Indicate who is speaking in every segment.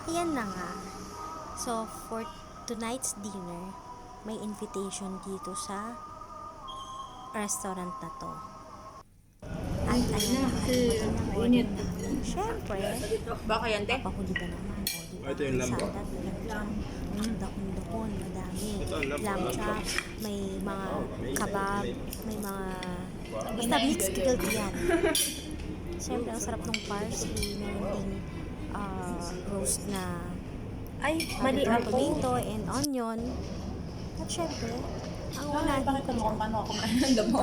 Speaker 1: Ayan na nga. So, for tonight's dinner, may invitation dito sa restaurant na to. At ayan na nga, dumating ang order namin. Siyempre,
Speaker 2: Baka yan, te?
Speaker 1: papahuli ka naman. O, diba?
Speaker 3: Ito yung lamb.
Speaker 1: Salad, meron dyan. Dahon-dahon, madami.
Speaker 3: Ito ang lamb.
Speaker 1: Lamb chop, may mga kabab, may mga... Basta mixed grilled yan. Siyempre, ang sarap ng parsley. Meron ding roast na
Speaker 2: Ay, mali ako.
Speaker 1: tomato and onion. At syempre, ang unahin ko dyan.
Speaker 2: Paano ako kumain mo?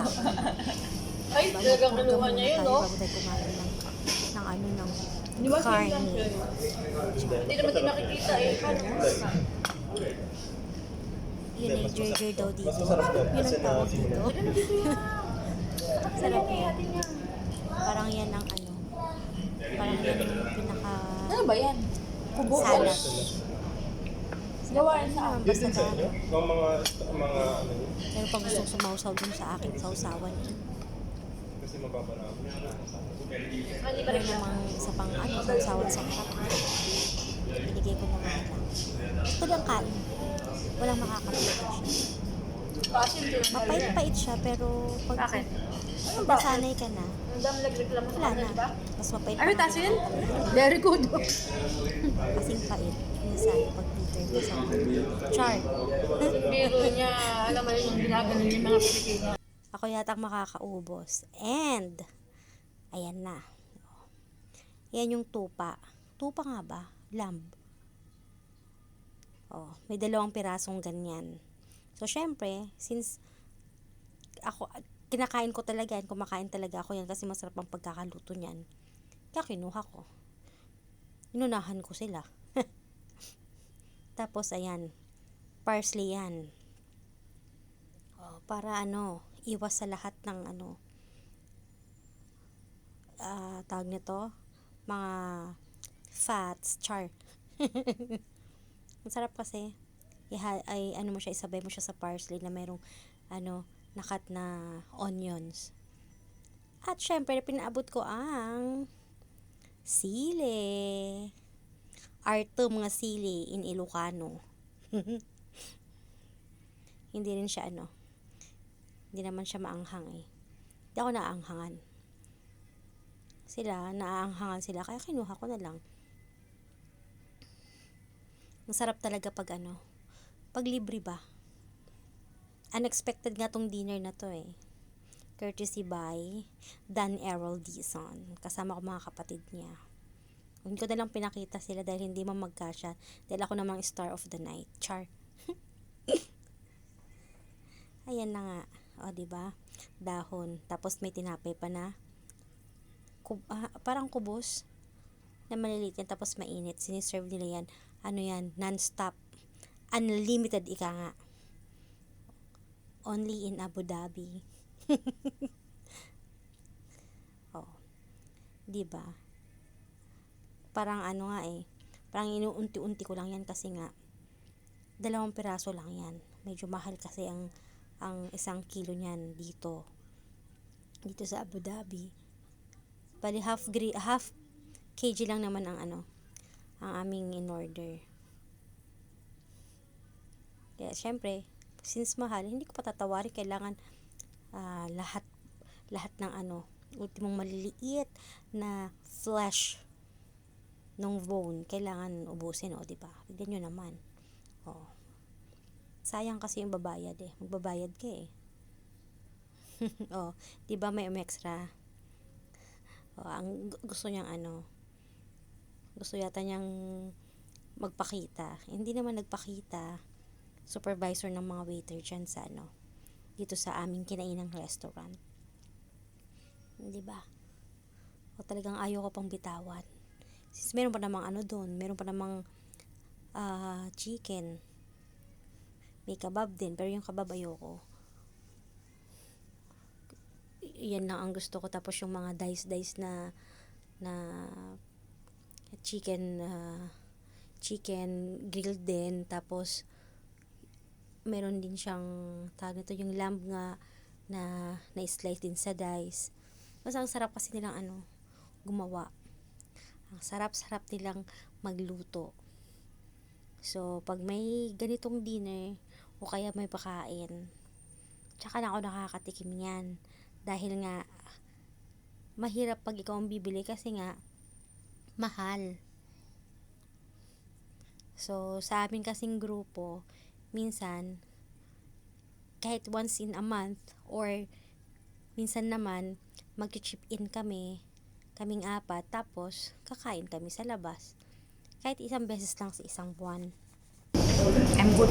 Speaker 2: Ay, talagang kinuha niya yun, no?
Speaker 1: Bago tayo kumain ng ano, ng
Speaker 2: Di ba
Speaker 1: karne.
Speaker 2: Hindi naman din nakikita eh.
Speaker 1: Yun ay burger daw dito.
Speaker 3: Masarap to.
Speaker 1: Yun
Speaker 3: Kasi
Speaker 1: ang tawag dito. Sarap
Speaker 2: Sarap
Speaker 1: yan. Parang yan ang ano. Parang yan ang pinaka
Speaker 2: Ano ba yan? Kubo?
Speaker 1: salad.
Speaker 2: Gawain sa
Speaker 1: Naman
Speaker 3: Hindi
Speaker 1: basta
Speaker 3: din sa inyo?
Speaker 1: dahil.
Speaker 3: Yung mga ano yun?
Speaker 1: Pero pag gustong sumausaw dun sa aking sausawan,
Speaker 3: Kasi mababa na ako.
Speaker 2: Mali ba
Speaker 1: meron namang isa pang ano, sausawan sa harap. Binigay ko na nga lang. Gusto lang kain. Walang makakapagod siya.
Speaker 2: Kasi din.
Speaker 1: Mapait-pait siya, pero pag
Speaker 2: Bakit?
Speaker 1: nasanay ka na,
Speaker 2: Ang dami nagreklamo sa
Speaker 1: wala
Speaker 2: kanya,
Speaker 1: na.
Speaker 2: di ba?
Speaker 1: Mas mapait
Speaker 2: Ano,
Speaker 1: pa
Speaker 2: taso
Speaker 1: nga
Speaker 2: yun?
Speaker 1: talaga.
Speaker 2: Very good.
Speaker 1: Kasing pait. Minsan, pag bitter ka sa char.
Speaker 2: Biro niya, alam mo yun, yung ginaganon yung mga Pilipino.
Speaker 1: Ako yata makakaubos. And, ayan na. Yan yung tupa. Tupa nga ba? Lamb. Oh, may 2 pirasong ganyan. So, syempre, since ako, kinakain ko talaga yan, kumakain talaga ako yan kasi masarap ang pagkakaluto niyan. Kaya kinuha ko. Inunahan ko sila. Tapos, ayan, parsley yan. Oh, para ano, iwas sa lahat ng ano, tawag nito, mga fats, char. Masarap kasi. Ay, ano mo siya, isabay mo siya sa parsley na merong, ano, nakat na onions. At syempre, pinaabot ko ang sili. Arto mga sili in Ilocano. Hindi rin siya, ano, hindi naman siya maanghang eh. Hindi ako naanghangan. Sila, naaanghangan sila, kaya kinuha ko na lang. Masarap talaga pag ano, pag libre ba. Unexpected nga tong dinner na to eh. Courtesy by Dan Errol Dizon. Kasama ko mga kapatid niya. Hindi ko na lang pinakita sila dahil hindi mo magkasya. Dahil ako namang star of the night. Char. Ayan na nga. O, diba? Dahon. Tapos may tinapay pa na parang kubos na maliliit yan. Tapos mainit. Siniserve nila yan. Ano yan? Non-stop. Unlimited ika nga. Only in Abu Dhabi. Oh. Diba? Parang ano nga eh. Parang inuunti-unti ko lang yan kasi nga 2 piraso lang yan. Medyo mahal kasi ang 1 kilo niyan dito sa Abu Dhabi. Bali half kg lang naman ang ano, ang aming in order. Kaya syempre, since mahal, hindi ko patatawarin, kailangan lahat ng ano, ultimong maliliit na flesh ng bone, kailangan ubusin, o, diba? Tignan nyo naman. Oh. Sayang kasi yung babayad eh. Magbabayad ka eh. Oh, diba may extra? Oh, ang gusto niyang ano, gusto yata niyang magpakita. Hindi naman nagpakita. Supervisor ng mga waiter dyan sa ano, dito sa aming kinainang restaurant. Diba? O, talagang ayaw ko pang bitawan. Since meron pa namang ano doon, meron pa namang chicken. May kebab din, pero yung kebab ayoko. Yan lang ang gusto ko. Tapos yung mga dice na chicken grilled din. Tapos meron din siyang tawag nito, yung lamb nga na slice din sa dice. Mas ang sarap kasi nilang ano, gumawa. Ang sarap-sarap nilang magluto. So, pag may ganitong dinner, o kaya may pakain, tsaka na ako nakakatikim yan. Dahil nga, mahirap pag ikaw ang bibili kasi nga, mahal. So, sa amin kasing grupo, minsan, kahit once in a month, or minsan naman, mag-chip in kaming apat, tapos, kakain kami sa labas. Kahit isang beses lang sa isang buwan. I'm good.